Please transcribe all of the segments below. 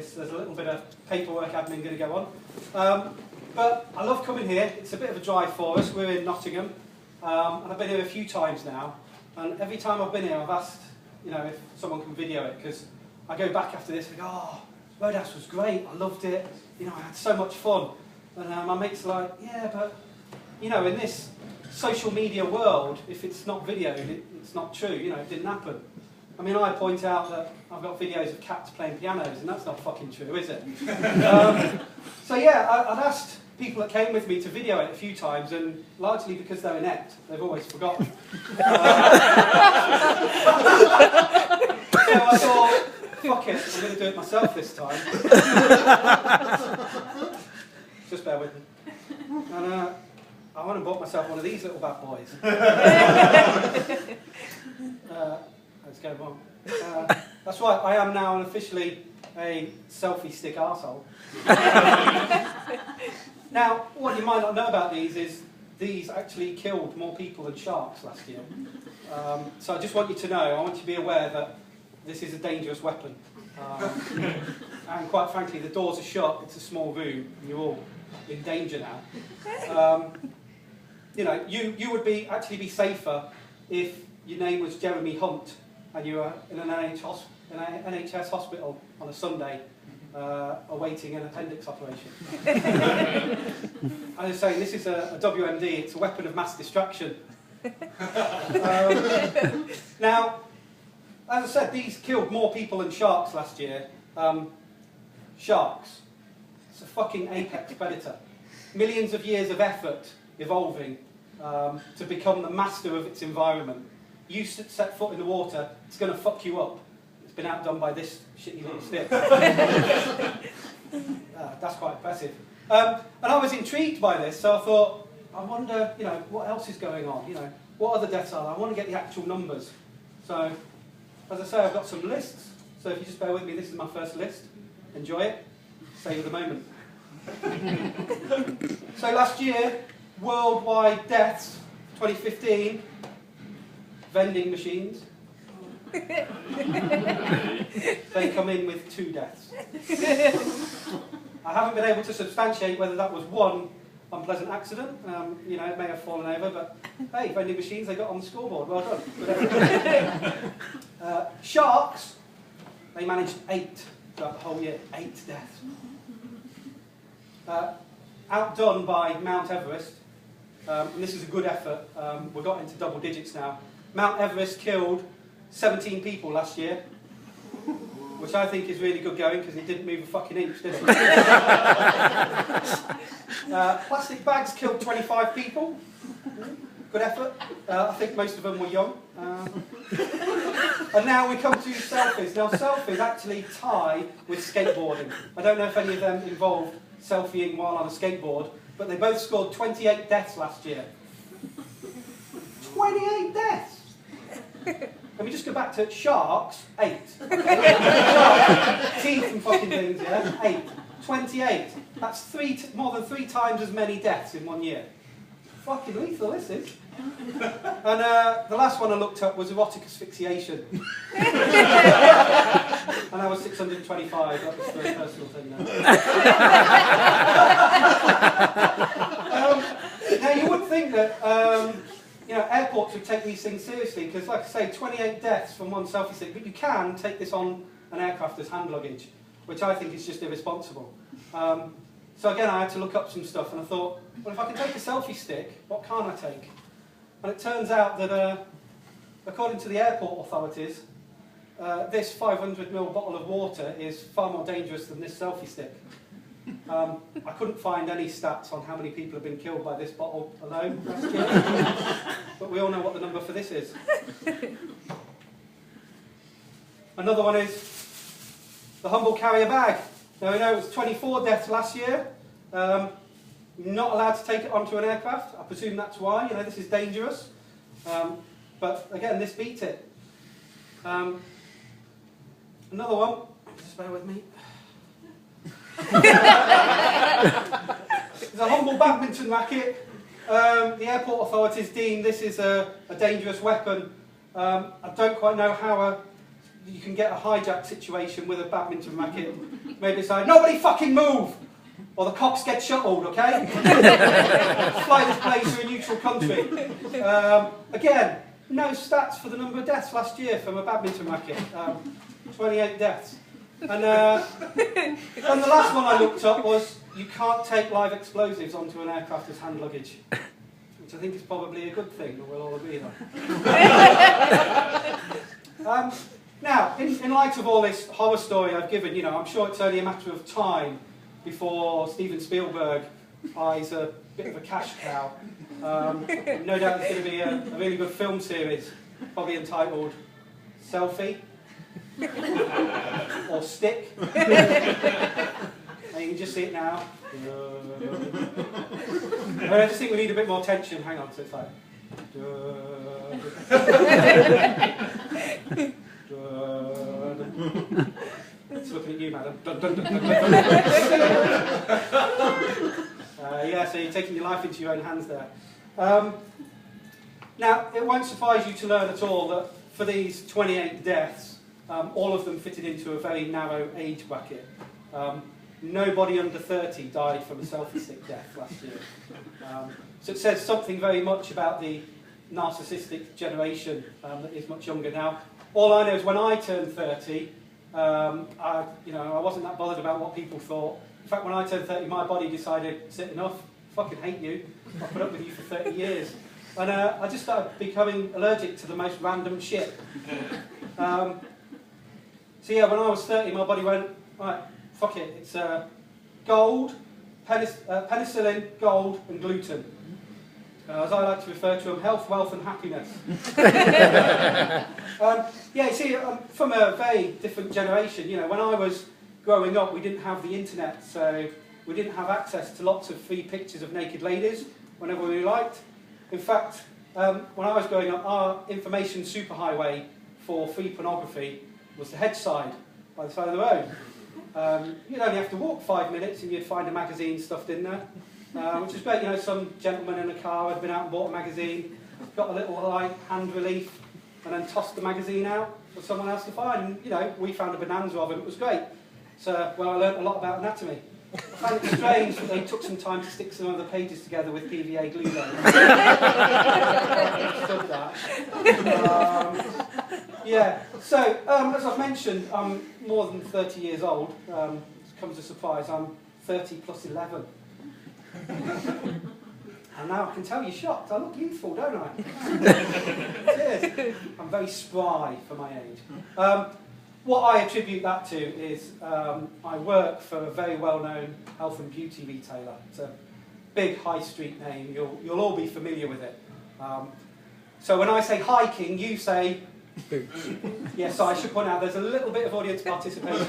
this. There's a little bit of paperwork admin going to go on. But I love coming here. It's a bit of a drive for us. We're in Nottingham. And I've been here a few times now. And every time I've been here, I've asked, if someone can video it. Because I go back after this and go, oh, Roadhouse was great. I loved it. I had so much fun. And my mates are like, yeah, but, in this social media world, if it's not videoed, it's not true. It didn't happen. I mean, I point out that I've got videos of cats playing pianos, and that's not fucking true, is it? So yeah, I'd asked people that came with me to video it a few times, and largely because they're inept, they've always forgotten. So I thought, fuck it, I'm going to do it myself this time. Just bear with me. And I went and bought myself one of these little bad boys. Let's go on. That's right, I am now officially a selfie stick arsehole. Now, what you might not know about these is these actually killed more people than sharks last year. So I just want you to know, I want you to be aware that this is a dangerous weapon. And quite frankly, the doors are shut, it's a small room, and you're all in danger now. You would actually be safer if your name was Jeremy Hunt and you were in an NHS hospital on a Sunday awaiting an appendix operation. I was saying, this is a WMD, it's a weapon of mass distraction. Now, as I said, these killed more people than sharks last year. Sharks, it's a fucking apex predator. Millions of years of effort evolving to become the master of its environment. You set foot in the water, it's going to fuck you up. It's been outdone by this shitty little stick. That's quite impressive. And I was intrigued by this, so I thought, I wonder, what else is going on? What other deaths are there? I want to get the actual numbers. So, as I say, I've got some lists. So if you just bear with me, this is my first list. Enjoy it. Save the moment. So last year, worldwide deaths, 2015, vending machines. They come in with 2 deaths. I haven't been able to substantiate whether that was one unpleasant accident. It may have fallen over, but hey, vending machines, they got on the scoreboard. Well done. Sharks, they managed 8 throughout the whole year. 8 deaths. Outdone by Mount Everest, and this is a good effort. We've got into double digits now. Mount Everest killed 17 people last year, which I think is really good going because it didn't move a fucking inch, did it? Plastic bags killed 25 people. Good effort. I think most of them were young. And now we come to selfies. Now selfies actually tie with skateboarding. I don't know if any of them involved selfieing while on a skateboard, but they both scored 28 deaths last year. 28 deaths! Let me just go back to sharks, 8. Sharks, teeth and fucking things, yeah? 8. 28. That's more than 3 times as many deaths in one year. Fucking lethal, this is. And the last one I looked up was erotic asphyxiation. And I was 625, that was a very personal thing now. Now you would think that airports would take these things seriously, because like I say, 28 deaths from one selfie stick, but you can take this on an aircraft as hand luggage, which I think is just irresponsible. So again, I had to look up some stuff, and I thought, well, if I can take a selfie stick, what can't I take? And it turns out that, according to the airport authorities, this 500ml bottle of water is far more dangerous than this selfie stick. I couldn't find any stats on how many people have been killed by this bottle alone last year, but we all know what the number for this is. Another one is the humble carrier bag. Now we know it was 24 deaths last year. Not allowed to take it onto an aircraft. I presume that's why. This is dangerous. But again, this beat it. Another one. Just bear with me. It's a humble badminton racket. The airport authorities deem this is a dangerous weapon. I don't quite know how you can get a hijack situation with a badminton racket. maybe it's like, nobody fucking move! Or the cocks get shuttled, okay? Fly this plane to a neutral country. Again, no stats for the number of deaths last year from a badminton racket. 28 deaths. And the last one I looked up was, you can't take live explosives onto an aircraft as hand luggage. Which I think is probably a good thing, but we'll all agree on. Now, in light of all this horror story I've given, I'm sure it's only a matter of time before Steven Spielberg eyes a bit of a cash cow. No doubt there's going to be a really good film series, probably entitled Selfie or Stick. And you can just see it now. I just think we need a bit more tension. Hang on, so it's like. It's looking at you, madam. Yeah, so you're taking your life into your own hands there. Now, it won't surprise you to learn at all that for these 28 deaths, all of them fitted into a very narrow age bracket. Nobody under 30 died from a selfie stick death last year. So it says something very much about the narcissistic generation that is much younger now. All I know is when I turned 30, I wasn't that bothered about what people thought. In fact, when I turned 30, my body decided, it's enough, fucking hate you, I'll put up with you for 30 years. And I just started becoming allergic to the most random shit. So yeah, when I was 30, my body went, right, fuck it, it's gold, penicillin, gold, and gluten. As I like to refer to them, health, wealth, and happiness. Yeah, you see, I'm from a very different generation. When I was growing up, we didn't have the internet, so we didn't have access to lots of free pictures of naked ladies whenever we liked. In fact, when I was growing up, our information superhighway for free pornography was the Hedgeside, by the side of the road. You'd only have to walk 5 minutes and you'd find a magazine stuffed in there, which was great. Some gentleman in a car had been out and bought a magazine, got a little hand relief, and then tossed the magazine out for someone else to find. And we found a bonanza of it. It was great. So, I learnt a lot about anatomy. I found it strange that they took some time to stick some of the pages together with PVA glue though. I understood that. Yeah, so as I've mentioned, I'm more than 30 years old. It comes as a surprise, I'm 30 plus 11. And now I can tell you're shocked. I look youthful, don't I? Cheers. I'm very spry for my age. What I attribute that to is I work for a very well-known health and beauty retailer. It's a big high street name. You'll all be familiar with it. So when I say hiking, you say... Yes, so I should point out there's a little bit of audience participation.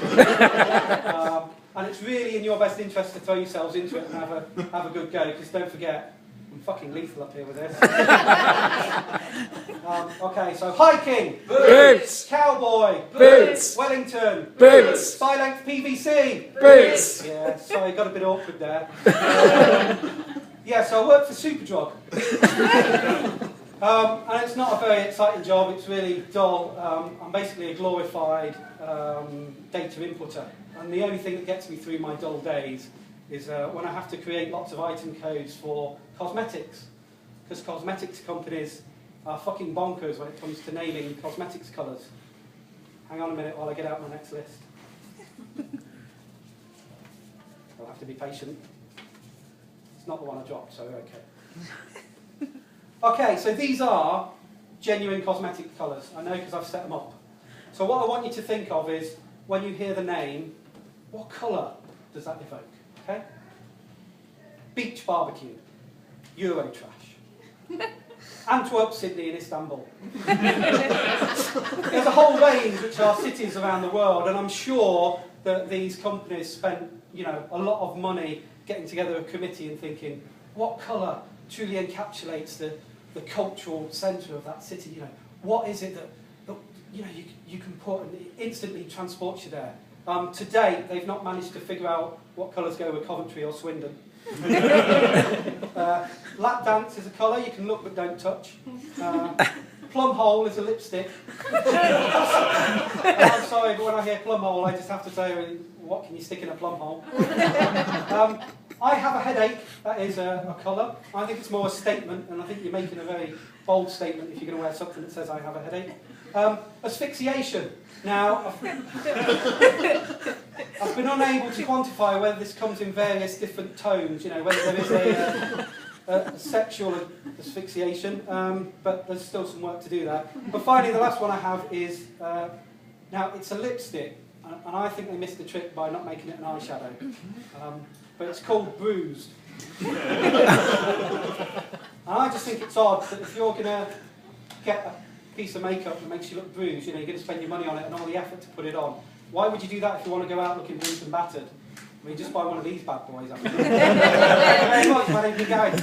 And it's really in your best interest to throw yourselves into it and have a good go, because don't forget, I'm fucking lethal up here with this. Okay, so hiking. Boots. Cowboy. Boots. Wellington. Boots. High-length PVC. Boots. Yeah, sorry, got a bit awkward there. Yeah, so I work for Superdrug. And it's not a very exciting job, it's really dull. I'm basically a glorified data inputter. And the only thing that gets me through my dull days is when I have to create lots of item codes for cosmetics. Because cosmetics companies are fucking bonkers when it comes to naming cosmetics colours. Hang on a minute while I get out my next list. I'll have to be patient. It's not the one I dropped, so okay. Okay, so these are genuine cosmetic colours. I know because I've set them up. So what I want you to think of is, when you hear the name, what colour does that evoke? Okay? Beach barbecue, Eurotrash, Antwerp, Sydney and Istanbul. There's a whole range which are cities around the world, and I'm sure that these companies spent a lot of money getting together a committee and thinking, what colour truly encapsulates the cultural centre of that city? What is it that you can put and it instantly transports you there? To date, they've not managed to figure out what colours go with Coventry or Swindon. Lap dance is a colour you can look but don't touch. Plum hole is a lipstick. I'm sorry, but when I hear plum hole, I just have to say, what can you stick in a plum hole? I have a headache, that is a colour. I think it's more a statement, and I think you're making a very bold statement if you're going to wear something that says I have a headache. Asphyxiation. Now, I've been unable to quantify whether this comes in various different tones, you know, whether there is a sexual asphyxiation, but there's still some work to do there. But finally, the last one I have is, now it's a lipstick, and I think they missed the trick by not making it an eyeshadow. But it's called Bruised. And I just think it's odd that if you're going to get a piece of makeup that makes you look bruised, you know, you're going to spend your money on it and all the effort to put it on. Why would you do that if you want to go out looking bruised and battered? I mean, just buy one of these bad boys. Thank you very much, my name's Gary.